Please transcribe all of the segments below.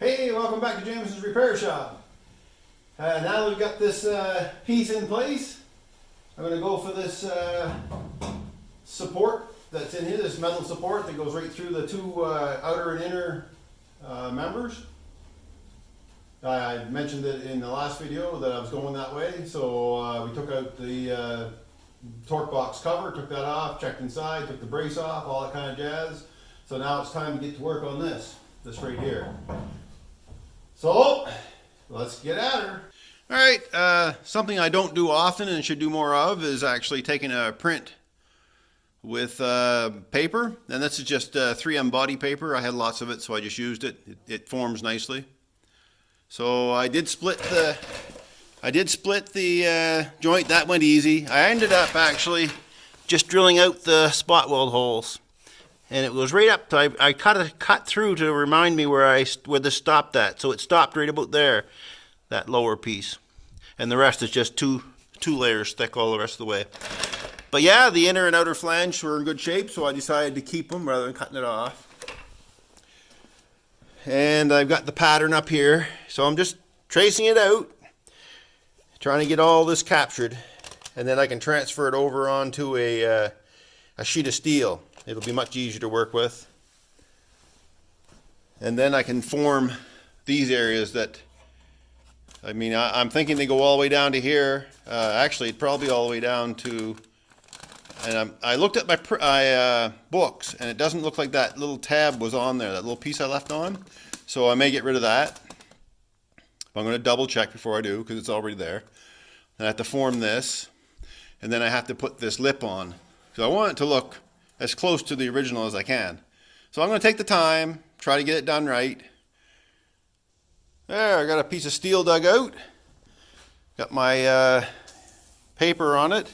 Hey, welcome back to James's Repair Shop. Now that we've got this piece in place, I'm going to go for this support that's in here, this metal support that goes right through the two outer and inner members. I mentioned it in the last video that I was going that way, so we took out the torque box cover, took that off, checked inside, took the brace off, all that kind of jazz. So now it's time to get to work on this right here. So, let's get at her. All right, something I don't do often and should do more of is actually taking a print with paper. And this is just 3M body paper. I had lots of it, so I just used it. It forms nicely. So I did split the joint. That went easy. I ended up actually just drilling out the spot weld holes. And it was right up to, I cut through to remind me where this stopped at. So it stopped right about there, that lower piece. And the rest is just two layers thick all the rest of the way. But yeah, the inner and outer flange were in good shape, so I decided to keep them rather than cutting it off. And I've got the pattern up here, so I'm just tracing it out, trying to get all this captured, and then I can transfer it over onto a sheet of steel. It'll be much easier to work with. And then I can form these areas that, I'm thinking they go all the way down to here. Actually, probably all the way down to, and I looked at my books, and it doesn't look like that little tab was on there, that little piece I left on. So I may get rid of that. But I'm going to double check before I do, because it's already there. And I have to form this, and then I have to put this lip on. So I want it to look as close to the original as I can. So I'm going to take the time, try to get it done right. There, I got a piece of steel dug out. Got my paper on it.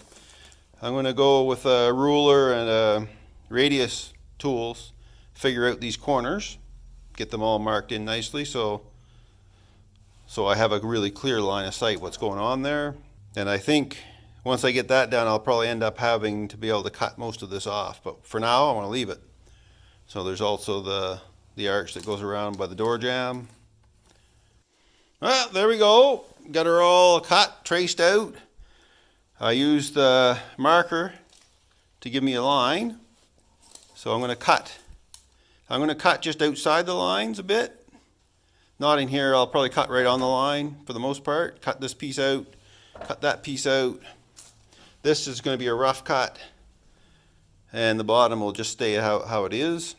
I'm going to go with a ruler and a radius tools, figure out these corners, get them all marked in nicely so I have a really clear line of sight what's going on there. And I think once I get that done, I'll probably end up having to be able to cut most of this off. But for now, I want to leave it. So there's also the arch that goes around by the door jamb. Well, there we go. Got her all cut, traced out. I used the marker to give me a line. So I'm going to cut. I'm going to cut just outside the lines a bit. Not in here. I'll probably cut right on the line for the most part. Cut this piece out. Cut that piece out. This is going to be a rough cut, and the bottom will just stay how it is.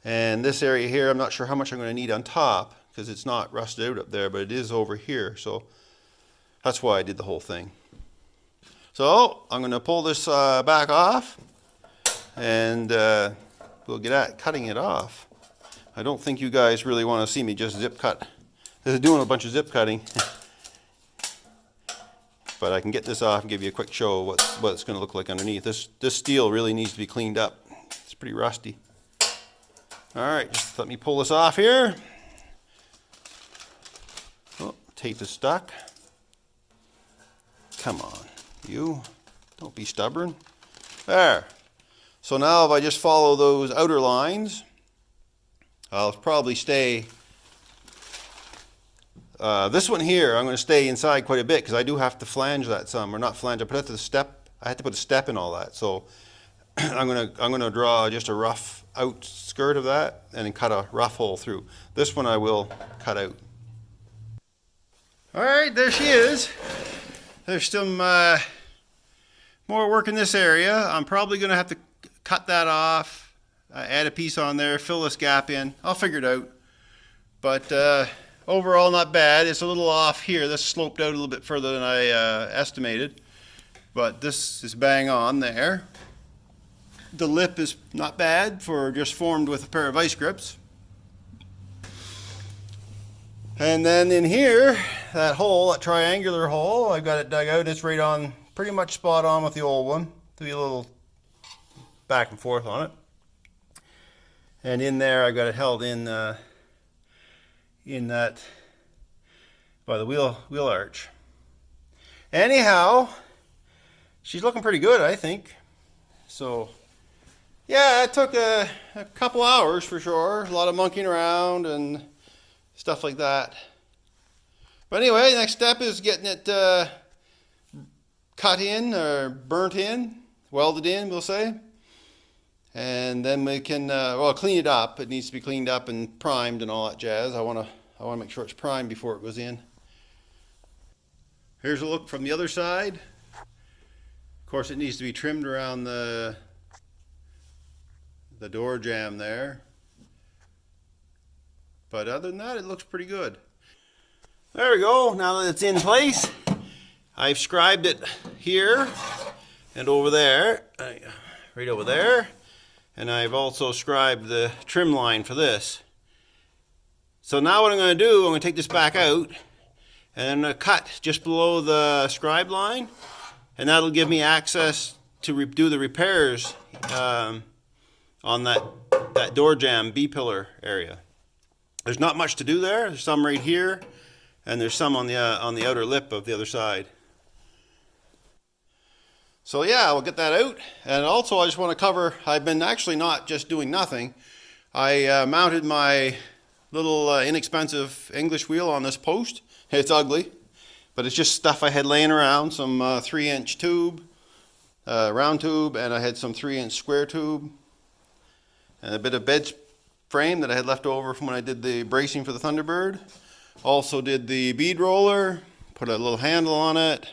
And this area here, I'm not sure how much I'm going to need on top because it's not rusted out up there, but it is over here, so that's why I did the whole thing. So I'm going to pull this back off, and we'll get at cutting it off. I don't think you guys really want to see me just zip cut. This is doing a bunch of zip cutting. But I can get this off and give you a quick show what it's going to look like underneath. This steel really needs to be cleaned up. It's pretty rusty. All right, just let me pull this off here. Oh, tape is stuck. Come on, you. Don't be stubborn. There. So now if I just follow those outer lines, I'll probably stay. This one here, I'm going to stay inside quite a bit because I do have to flange that some, or not flange. I had to put a step in all that. So I'm going to draw just a rough out skirt of that and then cut a rough hole through. This one I will cut out. All right, there she is. There's some more work in this area. I'm probably going to have to cut that off, add a piece on there, fill this gap in. I'll figure it out. But overall, not bad. It's a little off here. This sloped out a little bit further than I estimated. But this is bang on there. The lip is not bad for just formed with a pair of vice grips. And then in here, that hole, that triangular hole, I've got it dug out. It's right on, pretty much spot on with the old one. Do a little back and forth on it. And in there, I've got it held in that by the wheel arch. Anyhow, she's looking pretty good, I think. So Yeah, it took a couple hours for sure. A lot of monkeying around and stuff like that. But anyway, next step is getting it cut in or burnt in, welded in, we'll say. And then we can, well, clean it up. It needs to be cleaned up and primed and all that jazz. I want to make sure it's primed before it goes in. Here's a look from the other side. Of course, it needs to be trimmed around the door jamb there. But other than that, it looks pretty good. There we go. Now that it's in place, I've scribed it here and over there, right over there. And I've also scribed the trim line for this. So now what I'm going to do, I'm going to take this back out and I'm going to cut just below the scribe line, and that'll give me access to do the repairs on that door jamb B-pillar area. There's not much to do there. There's some right here, and there's some on the outer lip of the other side. So yeah, we'll get that out. And also I just want to cover, I've been actually not just doing nothing. I mounted my little inexpensive English wheel on this post. It's ugly, but it's just stuff I had laying around, some 3-inch tube, round tube, and I had some 3-inch square tube, and a bit of bed frame that I had left over from when I did the bracing for the Thunderbird. Also did the bead roller, put a little handle on it,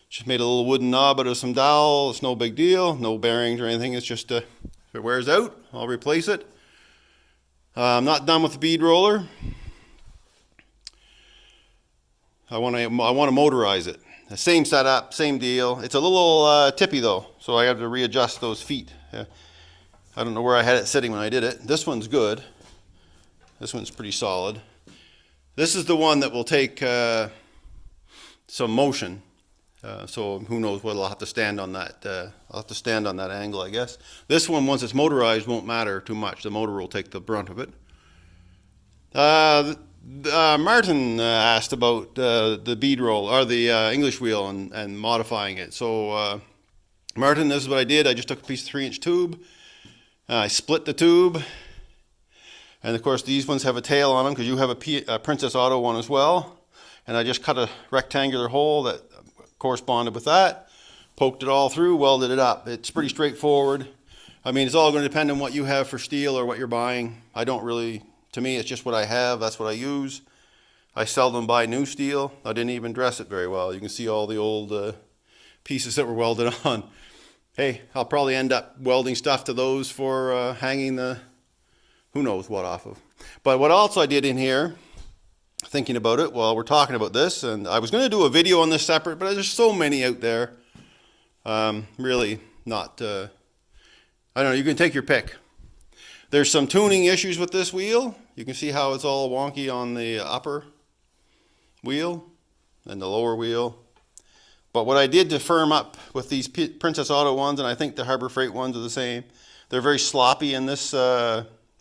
just made a little wooden knob out of some dowel. It's no big deal, no bearings or anything, it's just if it wears out, I'll replace it. I'm not done with the bead roller. I want to motorize it. The same setup, same deal. It's a little tippy though, so I have to readjust those feet. I don't know where I had it sitting when I did it. This one's good. This one's pretty solid. This is the one that will take some motion. So who knows what I'll have to stand on that. I'll have to stand on that angle, I guess. This one, once it's motorized, won't matter too much. The motor will take the brunt of it. Martin asked about the bead roll or the English wheel and modifying it. So Martin, this is what I did. I just took a piece of 3-inch tube. I split the tube, and of course these ones have a tail on them because you have a Princess Auto one as well. And I just cut a rectangular hole that corresponded with that, poked it all through, welded it up. It's pretty straightforward. I mean, it's all going to depend on what you have for steel or what you're buying. I don't really. To me, it's just what I have. That's what I use. I seldom buy new steel. I didn't even dress it very well. You can see all the old pieces that were welded on. Hey, I'll probably end up welding stuff to those for hanging the who knows what off of. But what else I did in here, thinking about it while we're talking about this, and I was going to do a video on this separate, but there's so many out there. Really not, I don't know, you can take your pick. There's some tuning issues with this wheel. You can see how it's all wonky on the upper wheel and the lower wheel. But what I did to firm up with these Princess Auto ones, and I think the Harbor Freight ones are the same, they're very sloppy in this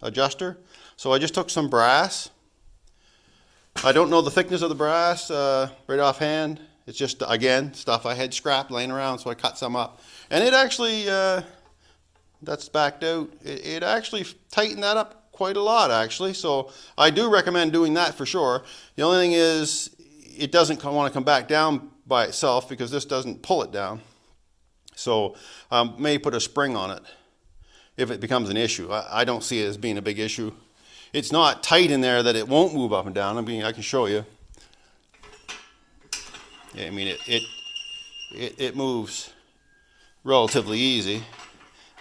adjuster. So I just took some brass. I don't know the thickness of the brass right offhand. It's just, again, stuff I had scrapped laying around, so I cut some up. And it actually... that's backed out. It actually tightened that up quite a lot, actually. So I do recommend doing that for sure. The only thing is, it doesn't want to come back down by itself because this doesn't pull it down. So may put a spring on it if it becomes an issue. I don't see it as being a big issue. It's not tight in there that it won't move up and down. I mean, I can show you. Yeah, I mean, it moves relatively easy.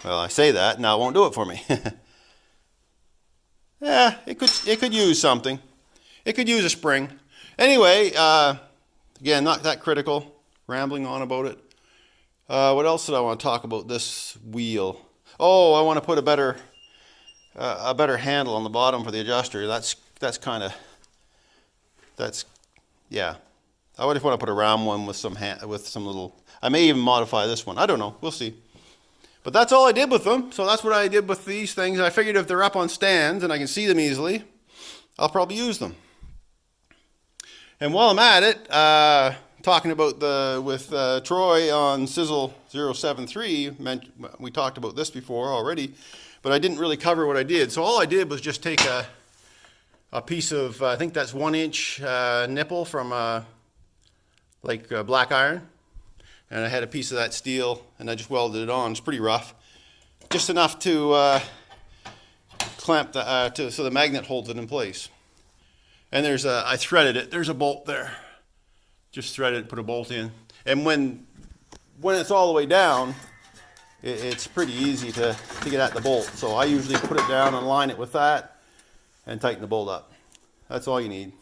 Well, I say that, now it won't do it for me. Yeah, it could use something. It could use a spring. Anyway, again, not that critical. Rambling on about it. What else did I want to talk about this wheel? Oh, I want to put a better handle on the bottom for the adjuster. That's yeah. I would just want to put a round one with some little. I may even modify this one. I don't know. We'll see. But that's all I did with them. So that's what I did with these things. I figured if they're up on stands and I can see them easily, I'll probably use them. And while I'm at it, talking about with Troy on Sizzle 073, we talked about this before already, but I didn't really cover what I did. So all I did was just take a piece of, I think that's 1-inch nipple from black iron, and I had a piece of that steel, and I just welded it on. It's pretty rough, just enough to clamp so the magnet holds it in place. And I threaded it. There's a bolt there. Just threaded it, put a bolt in, and when it's all the way down, it's pretty easy to get at the bolt. So I usually put it down and line it with that and tighten the bolt up. That's all you need.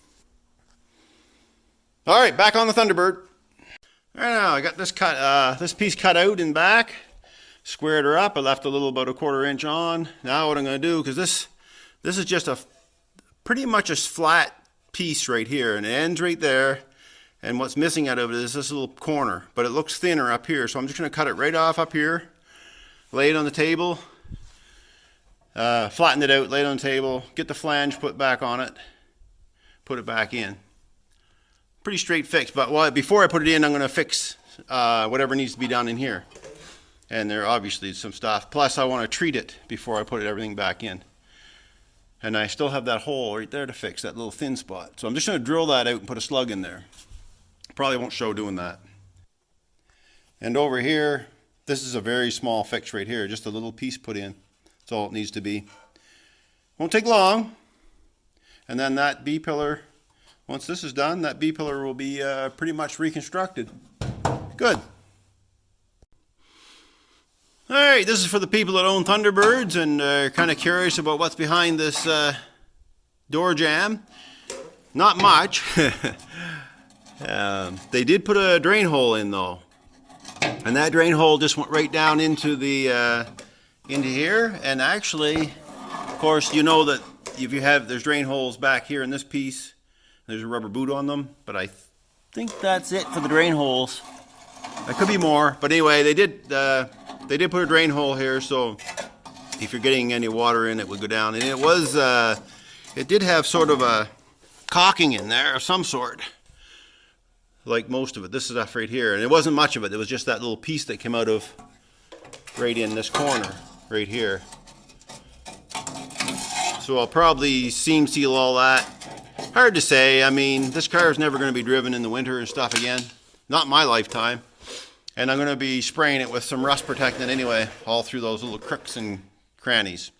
All right, back on the Thunderbird. All right, now I got this piece cut out in back, squared her up. I left a little about a 1/4 inch on. Now what I'm going to do, because this is just pretty much a flat piece right here, and it ends right there. And what's missing out of it is this little corner, but it looks thinner up here. So I'm just going to cut it right off up here, lay it on the table, flatten it out, lay it on the table, get the flange put back on it, put it back in. Pretty straight fix, but before I put it in, I'm going to fix whatever needs to be done in here. And there obviously is some stuff. Plus I want to treat it before I put everything back in. And I still have that hole right there to fix, that little thin spot. So I'm just going to drill that out and put a slug in there. Probably won't show doing that. And over here, this is a very small fix right here, just a little piece put in. That's all it needs to be. Won't take long. And then that B-pillar, once this is done, that B-pillar will be pretty much reconstructed. Good. All right, this is for the people that own Thunderbirds and are kind of curious about what's behind this door jamb. Not much. They did put a drain hole in though, and that drain hole just went right down into into here. And actually, of course, you know that if there's drain holes back here in this piece, there's a rubber boot on them, but I think that's it for the drain holes. There could be more, but anyway, they did put a drain hole here, so if you're getting any water in, it would go down. And it did have sort of a caulking in there of some sort. Like most of it, this is stuff right here, and it wasn't much of it. It was just that little piece that came out of right in this corner, right here. So I'll probably seam seal all that. Hard to say. I mean, this car is never going to be driven in the winter and stuff again. Not in my lifetime. And I'm going to be spraying it with some rust protectant anyway, all through those little crooks and crannies.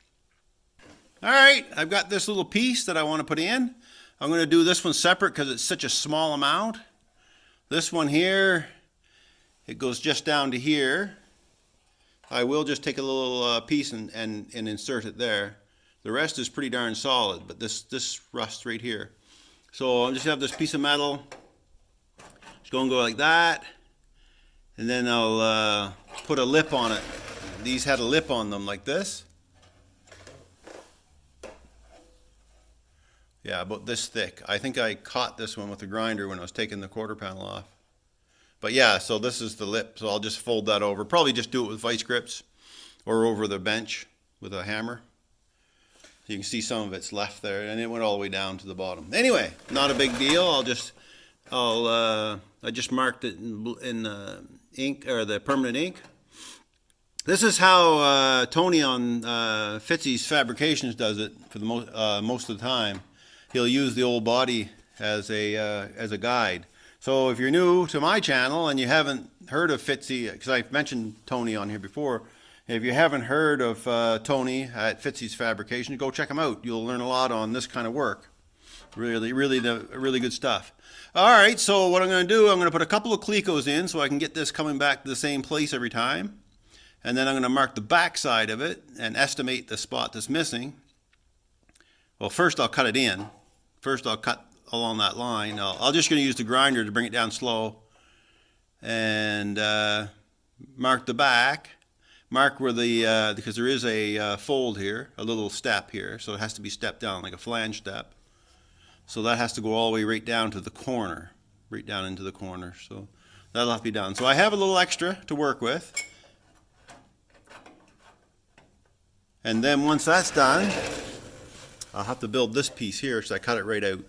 All right, I've got this little piece that I want to put in. I'm going to do this one separate because it's such a small amount. This one here, it goes just down to here. I will just take a little piece and insert it there. The rest is pretty darn solid, but this rust right here. So I'll just have this piece of metal. Just going to go like that. And then I'll put a lip on it. These had a lip on them like this. Yeah, about this thick. I think I caught this one with a grinder when I was taking the quarter panel off. But yeah, so this is the lip. So I'll just fold that over. Probably just do it with vice grips or over the bench with a hammer. You can see some of it's left there, and it went all the way down to the bottom. Anyway, not a big deal. I just marked it in ink, or the permanent ink. This is how Tony on Fitzy's Fabrications does it for the most of the time. He'll use the old body as a guide. So if you're new to my channel and you haven't heard of Fitzy, because I've mentioned Tony on here before, if you haven't heard of Tony at Fitzy's Fabrication, go check him out. You'll learn a lot on this kind of work. Really good stuff. All right, so what I'm going to do, I'm going to put a couple of clecos in so I can get this coming back to the same place every time. And then I'm going to mark the back side of it and estimate the spot that's missing. Well, first I'll cut it in. First I'll cut along that line. I'm just going to use the grinder to bring it down slow. And mark the back. Mark where because there is a fold here, a little step here. So it has to be stepped down like a flange step. So that has to go all the way right down to the corner. Right down into the corner. So that'll have to be done. So I have a little extra to work with. And then once that's done, I'll have to build this piece here, so I cut it right out.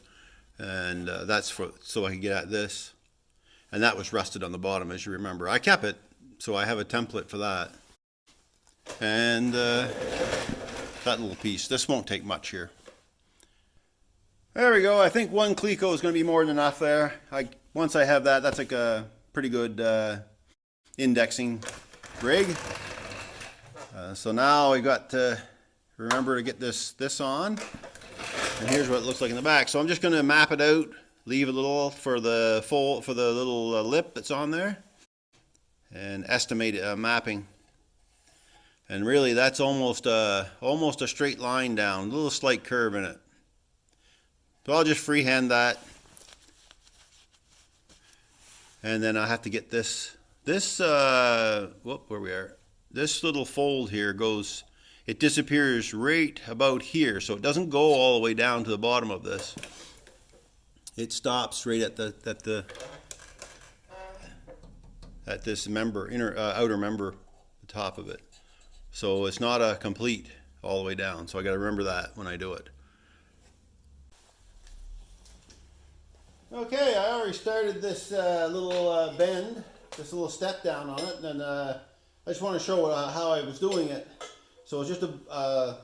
And that's so I can get at this. And that was rusted on the bottom, as you remember. I kept it, so I have a template for that. And that little piece. This won't take much here. There we go. I think one cleco is going to be more than enough there. Once I have that, that's like a pretty good indexing rig. So now we got to remember to get this on. And here's what it looks like in the back. So I'm just going to map it out, leave a little for the little lip that's on there, and estimate mapping. And really, that's almost a straight line down, a little slight curve in it. So I'll just freehand that, and then I have to get this where we are. This little fold here goes. It disappears right about here, so it doesn't go all the way down to the bottom of this. It stops right at this member, outer member, the top of it. So it's not a complete all the way down. So I got to remember that when I do it. Okay, I already started this little bend, this little step down on it, and I just want to show how I was doing it. So it's just a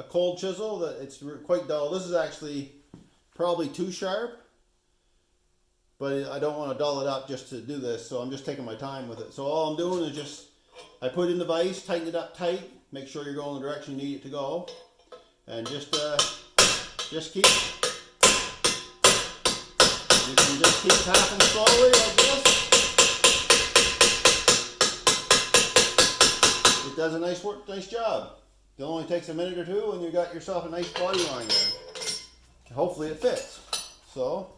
cold chisel that it's quite dull. This is actually probably too sharp, but I don't want to dull it up just to do this, so I'm just taking my time with it. So all I'm doing is just, I put in the vise, tighten it up tight, make sure you're going the direction you need it to go, and just keep, you can just keep tapping slowly like this. It does a nice job. It only takes a minute or two and you got yourself a nice body line there. Hopefully it fits. So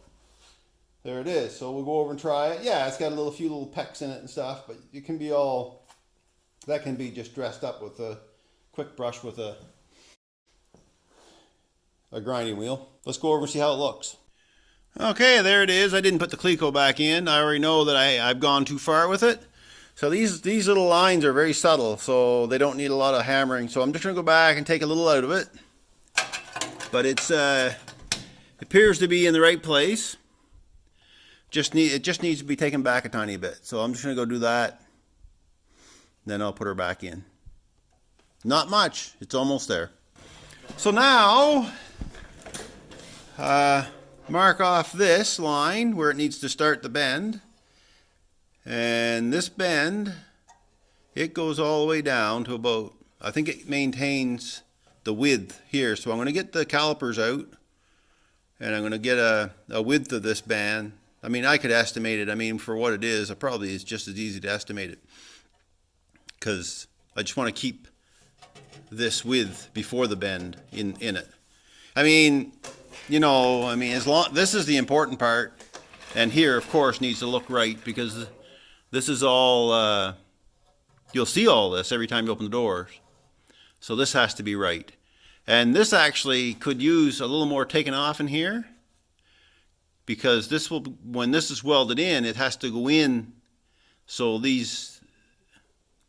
there it is. So we'll go over and try it. Yeah, it's got a few little pecks in it and stuff, but it can be all, that can be just dressed up with a quick brush with a grinding wheel. Let's go over and see how it looks. Okay, there it is. I didn't put the cleco back in. I already know that I've gone too far with it. So these little lines are very subtle, so they don't need a lot of hammering. So I'm just going to go back and take a little out of it. But it appears to be in the right place. It just needs to be taken back a tiny bit. So I'm just going to go do that. Then I'll put her back in. Not much. It's almost there. So now, mark off this line where it needs to start the bend. And this bend, it goes all the way down to about, I think it maintains the width here. So I'm going to get the calipers out and I'm going to get a width of this band. I mean, I could estimate it. I mean, for what it is, it probably is just as easy to estimate it, because I just want to keep this width before the bend in it. I mean, this is the important part. And here, of course, needs to look right, because this is all, you'll see all this every time you open the doors. So this has to be right. And this actually could use a little more taken off in here, because this will, when this is welded in, it has to go in so these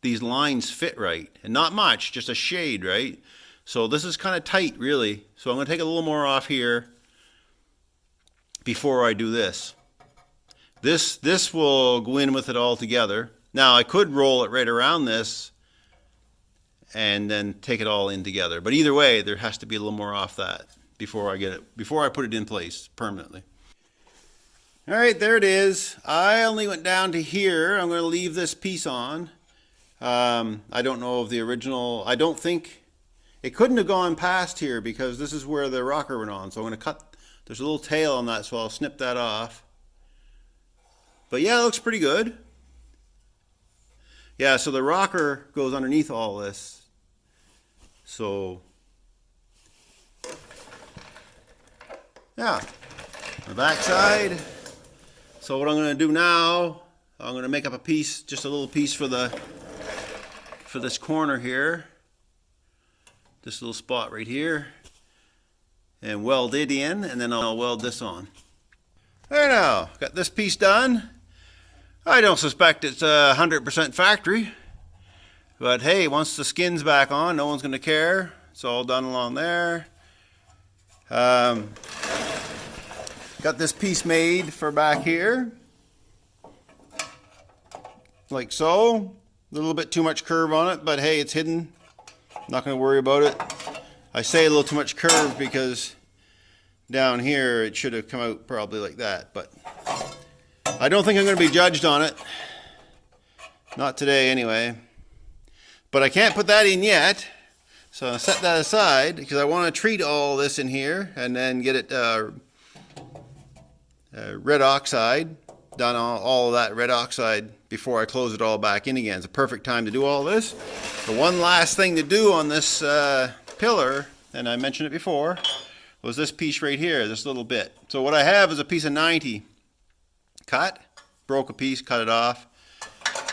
lines fit right. And not much, just a shade, right? So this is kind of tight, really. So I'm going to take a little more off here before I do this. This will go in with it all together. Now I could roll it right around this and then take it all in together. But either way, there has to be a little more off that before I put it in place permanently. All right, there it is. I only went down to here. I'm going to leave this piece on. I don't know of the original. I don't think it couldn't have gone past here, because this is where the rocker went on. So I'm going to cut. There's a little tail on that, so I'll snip that off. But yeah, it looks pretty good. Yeah, so the rocker goes underneath all this. So yeah, the back side. So what I'm going to do now, I'm going to make up a piece, just a little piece for this corner here. This little spot right here. And weld it in, and then I'll weld this on. There now, got this piece done. I don't suspect it's 100% factory, but hey, once the skin's back on, no one's going to care. It's all done along there. Got this piece made for back here. like so. A little bit too much curve on it, but hey, it's hidden. Not going to worry about it. I say a little too much curve because down here it should have come out probably like that, but I don't think I'm going to be judged on it. Not today anyway. But I can't put that in yet, so I'll set that aside because I want to treat all this in here and then get it red oxide, done all of that red oxide before I close it all back in again. It's a perfect time to do all this. The one last thing to do on this pillar, and I mentioned it before, was this piece right here, this little bit. So what I have is a piece of 90 cut, broke a piece, cut it off,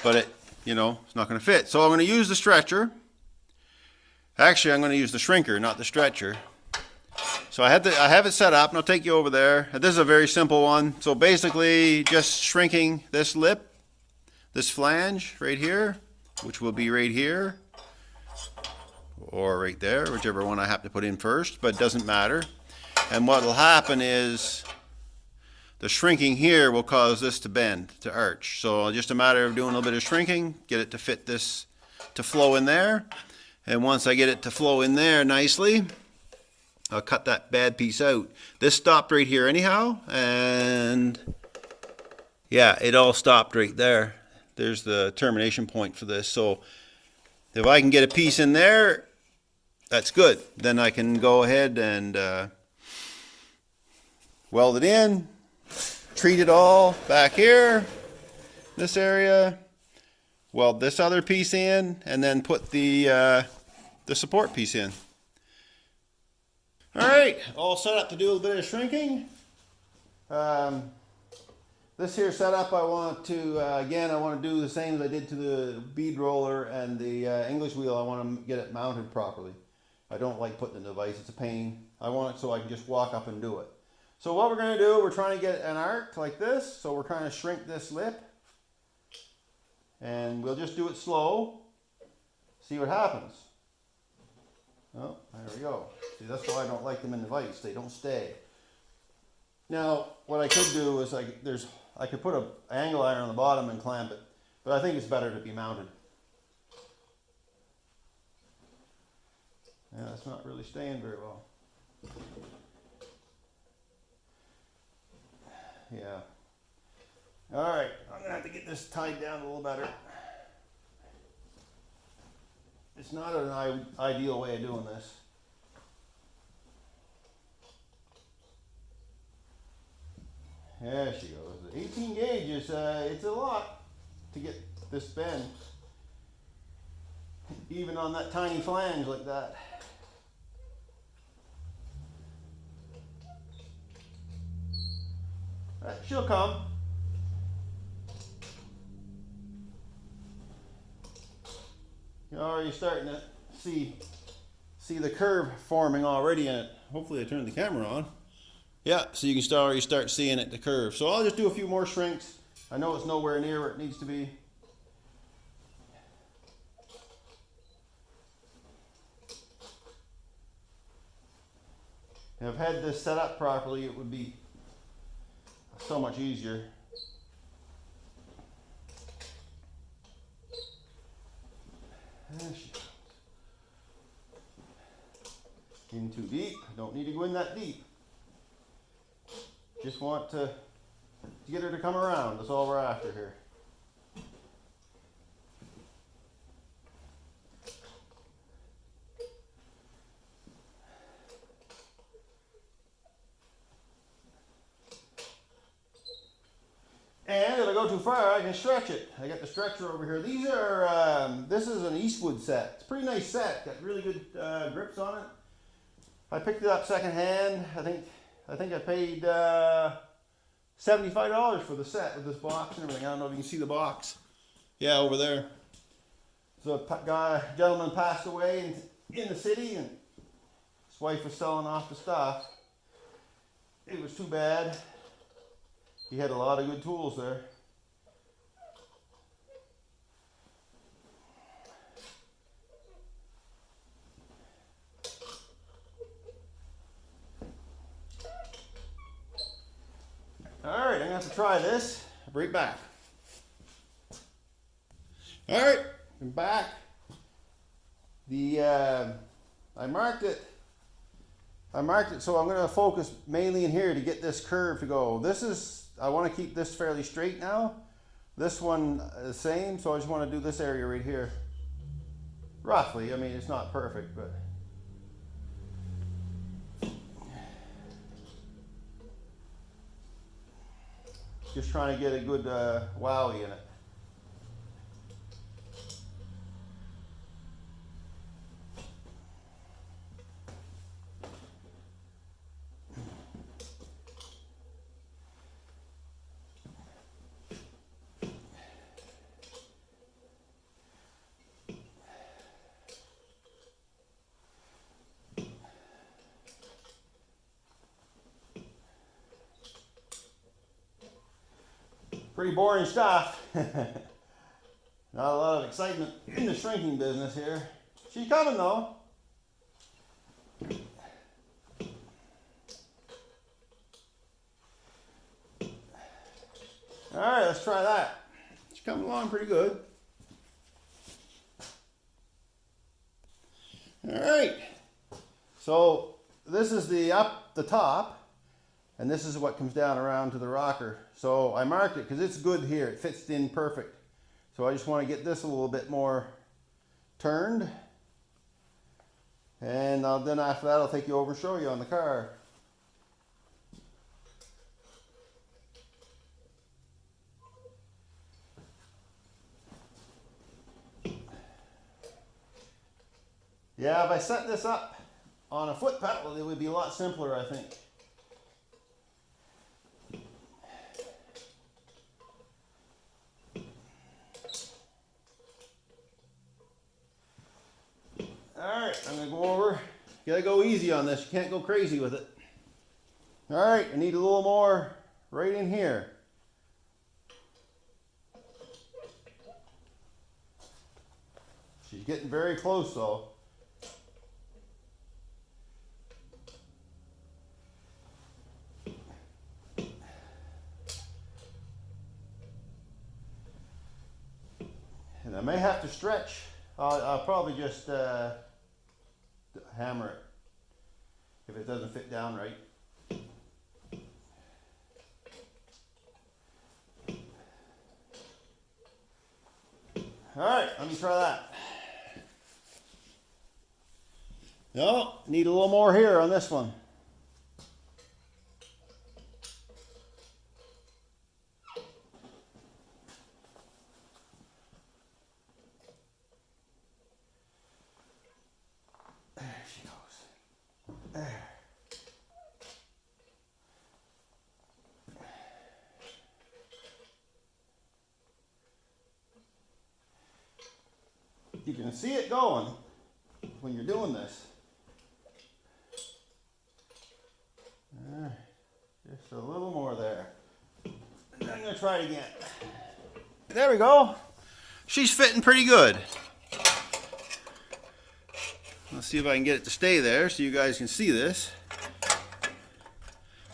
but it, you know, it's not going to fit. So I'm going to use the stretcher. Actually, I'm going to use the shrinker, not the stretcher. So I have it set up, and I'll take you over there. This is a very simple one. So basically, just shrinking this lip, this flange right here, which will be right here, or right there, whichever one I have to put in first, but it doesn't matter. And what will happen is the shrinking here will cause this to bend, to arch. So just a matter of doing a little bit of shrinking, get it to fit this, to flow in there. And once I get it to flow in there nicely, I'll cut that bad piece out. This stopped right here anyhow, and yeah, it all stopped right there. There's the termination point for this. So if I can get a piece in there, that's good. Then I can go ahead and weld it in, treat it all back here, this area, weld this other piece in, and then put the support piece in. All right, all set up to do a little bit of shrinking. This here setup, I want to, again, I want to do the same as I did to the bead roller and the English wheel. I want to get it mounted properly. I don't like putting it in the vise, it's a pain. I want it so I can just walk up and do it. So what we're going to do, we're trying to get an arc like this. So we're trying to shrink this lip. And we'll just do it slow. See what happens. Oh, there we go. See, that's why I don't like them in the vise. They don't stay. Now, what I could do is I could put an angle iron on the bottom and clamp it, but I think it's better to be mounted. Yeah, that's not really staying very well. Yeah. All right, I'm gonna have to get this tied down a little better. It's not an ideal way of doing this. There she goes. 18 gauge is, it's a lot to get this bend. Even on that tiny flange like that. She'll come. You're already starting to see the curve forming already in it. Hopefully I turned the camera on. Yeah, so you can already start seeing it, the curve. So I'll just do a few more shrinks. I know it's nowhere near where it needs to be. If I've had this set up properly, it would be so much easier. There she goes. In too deep. Don't need to go in that deep. Just want to get her to come around. That's all we're after here. And if I go too far, I can stretch it. I got the stretcher over here. These are, this is an Eastwood set. It's a pretty nice set. Got really good grips on it. I picked it up secondhand. I think I paid $75 for the set with this box and everything. I don't know if you can see the box. Yeah, over there. So a gentleman passed away in the city, and his wife was selling off the stuff. It was too bad. He had a lot of good tools there. All right, I'm gonna have to try this. I'll be right back. All right, I'm back. I marked it so I'm going to focus mainly in here to get this curve to go. I want to keep this fairly straight now. This one the same, so I just want to do this area right here. Roughly, I mean it's not perfect, but just trying to get a good wowie in it. Pretty boring stuff. Not a lot of excitement in the shrinking business here. She's coming though. Alright, let's try that. She's coming along pretty good. Alright. So this is the top. And this is what comes down around to the rocker. So I marked it because it's good here. It fits in perfect. So I just want to get this a little bit more turned. And then after that, I'll take you over and show you on the car. Yeah, if I set this up on a foot pedal, it would be a lot simpler, I think. Alright, I'm going to go over. You gotta go easy on this. You can't go crazy with it. Alright, I need a little more right in here. She's getting very close though. And I may have to stretch. I'll probably just hammer it if it doesn't fit down right. Alright, let me try that. No, need a little more here on this one. You can see it going when you're doing this. Just a little more there. And I'm going to try it again. There we go. She's fitting pretty good. Let's see if I can get it to stay there so you guys can see this.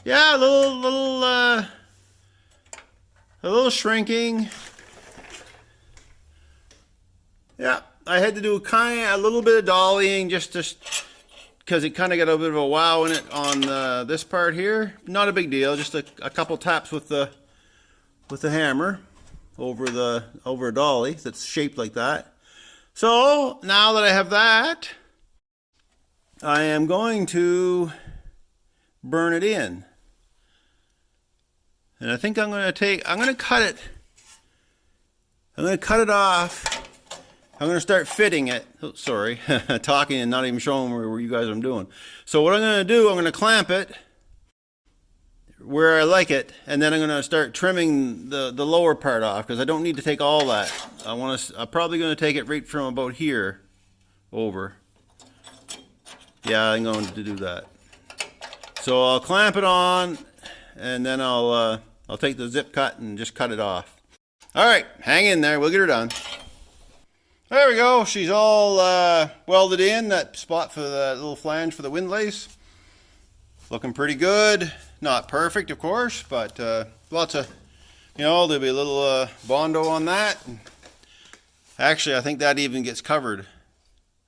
Yeah, a little shrinking. Yeah, I had to do a little bit of dollying just because it kind of got a bit of a wow in it on this part here. Not a big deal, just a couple taps with the hammer over a dolly that's shaped like that. So now that I have that, I am going to burn it in. And I think I'm going to cut it off. I'm going to start fitting it. Oh, sorry, talking and not even showing where you guys I'm doing. So what I'm going to do, I'm going to clamp it where I like it, and then I'm going to start trimming the lower part off because I don't need to take all that. I'm probably going to take it right from about here over. Yeah, I'm going to do that. So I'll clamp it on, and then I'll take the zip cut and just cut it off. All right, hang in there. We'll get her done. There we go. She's all welded in, that spot for the little flange for the windlace. Looking pretty good. Not perfect, of course, but lots of, there'll be a little Bondo on that. Actually, I think that even gets covered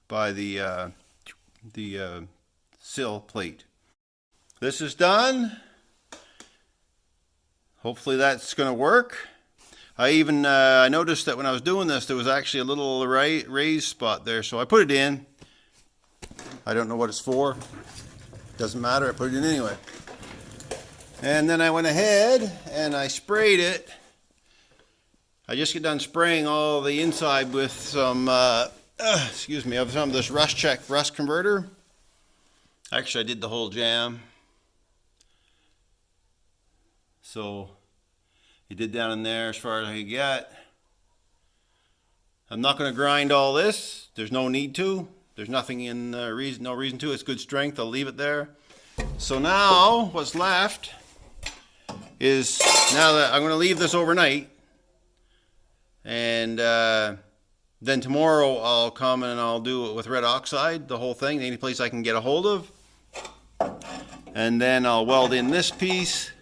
by the sill plate. This is done. Hopefully that's going to work. I even I noticed that when I was doing this, there was actually a little raised spot there, so I put it in. I don't know what it's for. Doesn't matter, I put it in anyway. And then I went ahead and I sprayed it. I just got done spraying all the inside with some, excuse me, of some of this rust check rust converter. Actually, I did the whole Jamb. So you did down in there as far as I could get. I'm not going to grind all this. There's no need to. There's nothing in no reason to. It's good strength. I'll leave it there. So now what's left is, now that I'm going to leave this overnight, and then tomorrow I'll come and I'll do it with red oxide, the whole thing, any place I can get a hold of. And then I'll weld in this piece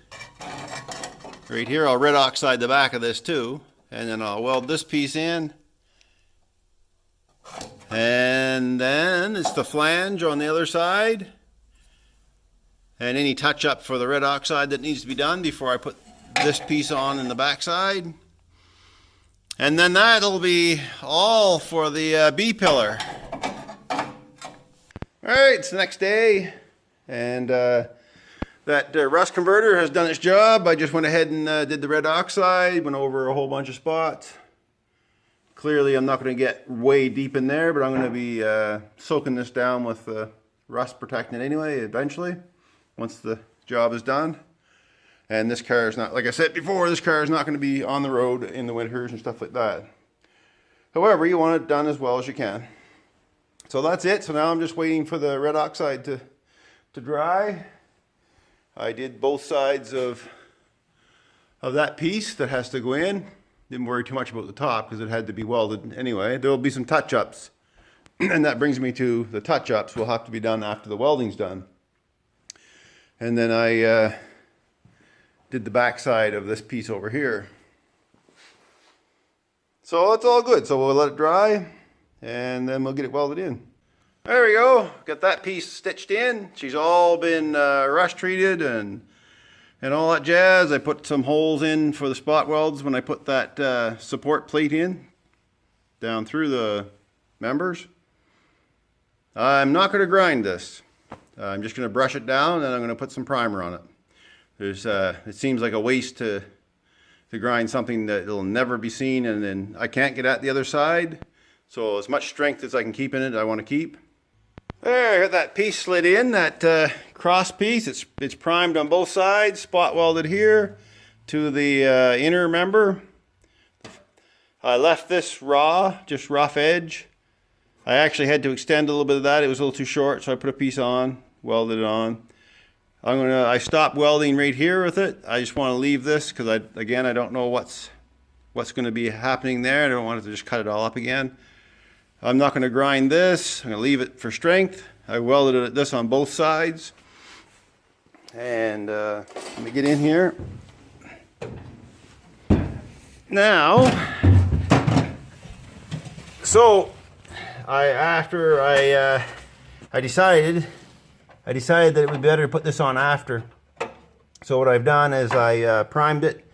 right here. I'll red oxide the back of this too, and then I'll weld this piece in. And then it's the flange on the other side, and any touch up for the red oxide that needs to be done before I put this piece on in the back side. And then that'll be all for the B-pillar. Alright, it's the next day, and that rust converter has done its job. I just went ahead and did the red oxide, went over a whole bunch of spots. Clearly I'm not going to get way deep in there, but I'm going to be soaking this down with rust protectant anyway, eventually, once the job is done. And this car is not, like I said before, this car is not going to be on the road in the winters and stuff like that. However, you want it done as well as you can. So that's it. So now I'm just waiting for the red oxide to dry. I did both sides of that piece that has to go in. Didn't worry too much about the top because it had to be welded anyway. There will be some touch-ups. And that brings me to the touch-ups will have to be done after the welding's done. And then I did the back side of this piece over here. So it's all good. So we'll let it dry and then we'll get it welded in. There we go. Got that piece stitched in. She's all been rust treated and all that jazz. I put some holes in for the spot welds when I put that support plate in down through the members. I'm not going to grind this. I'm just going to brush it down and I'm going to put some primer on it. It seems like a waste to grind something that will never be seen, and then I can't get at the other side. So as much strength as I can keep in it, I want to keep. There, I got that piece slid in, that cross piece. It's primed on both sides, spot welded here to the inner member. I left this raw, just rough edge. I actually had to extend a little bit of that. It was a little too short, so I put a piece on, welded it on. I stopped welding right here with it. I just want to leave this because I don't know what's going to be happening there. I don't want to just cut it all up again. I'm not going to grind this. I'm going to leave it for strength. I welded this on both sides. And let me get in here. Now, so after I decided that it would be better to put this on after. So what I've done is I primed it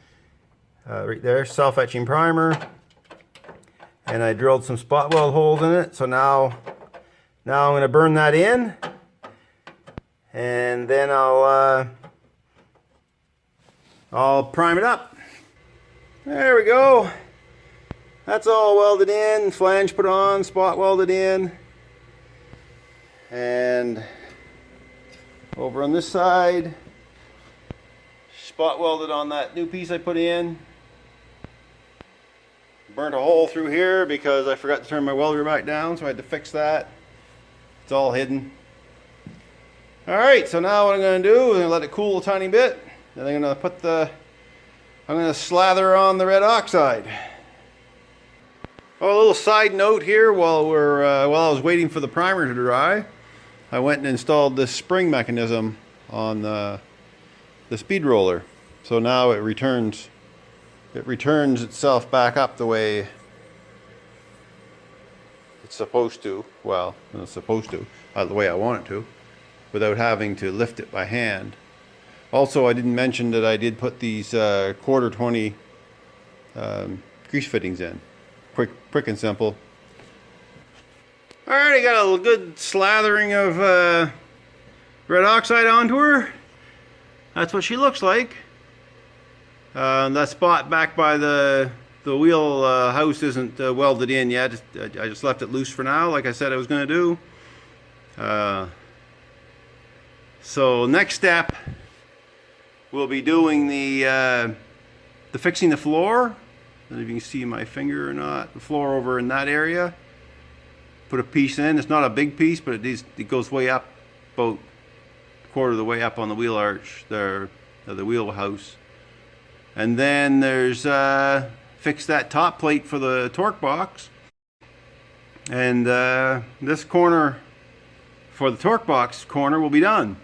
right there, self-etching primer, and I drilled some spot weld holes in it. So now I'm going to burn that in, and then I'll prime it up. There we go. That's all welded in, flange put on, spot welded in, and over on this side, spot welded on that new piece I put in. Burnt a hole through here because I forgot to turn my welder back down, so I had to fix that. It's all hidden. Alright, so now what I'm going to do is I'm going to let it cool a tiny bit. Then I'm going to I'm going to slather on the red oxide. Oh, a little side note here, while I was waiting for the primer to dry, I went and installed this spring mechanism on the speed roller. So now it returns itself back up the way it's supposed to, well, it's supposed to, the way I want it to, without having to lift it by hand. Also, I didn't mention that I did put these quarter 20 grease fittings in. Quick and simple. Alright, I got a good slathering of red oxide onto her. That's what she looks like. That spot back by the wheel house isn't welded in yet. I just left it loose for now, like I said I was going to do. So next step, we'll be doing the fixing the floor. I don't know if you can see my finger or not. The floor over in that area. Put a piece in. It's not a big piece, but it goes way up, about a quarter of the way up on the wheel arch there, the wheel house. And then there's fix that top plate for the torque box. And this corner for the torque box corner will be done.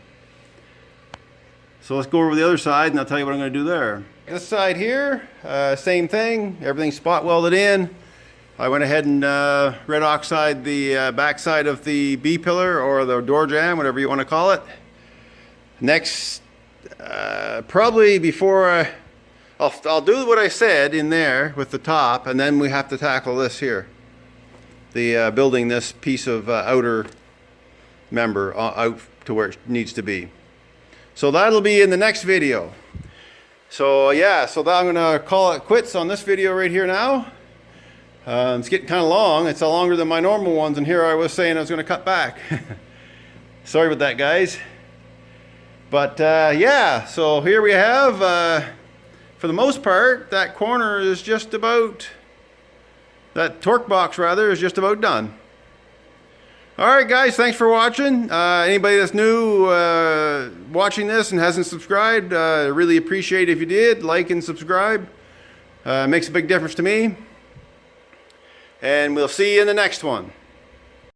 So let's go over the other side and I'll tell you what I'm going to do there. This side here, same thing. Everything's spot welded in. I went ahead and red oxide the back side of the B-pillar or the door jamb, whatever you want to call it. Next, probably before I'll do what I said in there with the top, and then we have to tackle this here. The building this piece of outer member out to where it needs to be. So that'll be in the next video. So yeah, so I'm gonna call it quits on this video right here now. It's getting kind of long. It's longer than my normal ones, and here I was saying I was gonna cut back. Sorry about that, guys. But yeah, so here we have, for the most part, that corner is just about, that torque box rather, is just about done. Alright guys, thanks for watching. Anybody that's new watching this and hasn't subscribed, really appreciate if you did. Like and subscribe. Makes a big difference to me. And we'll see you in the next one.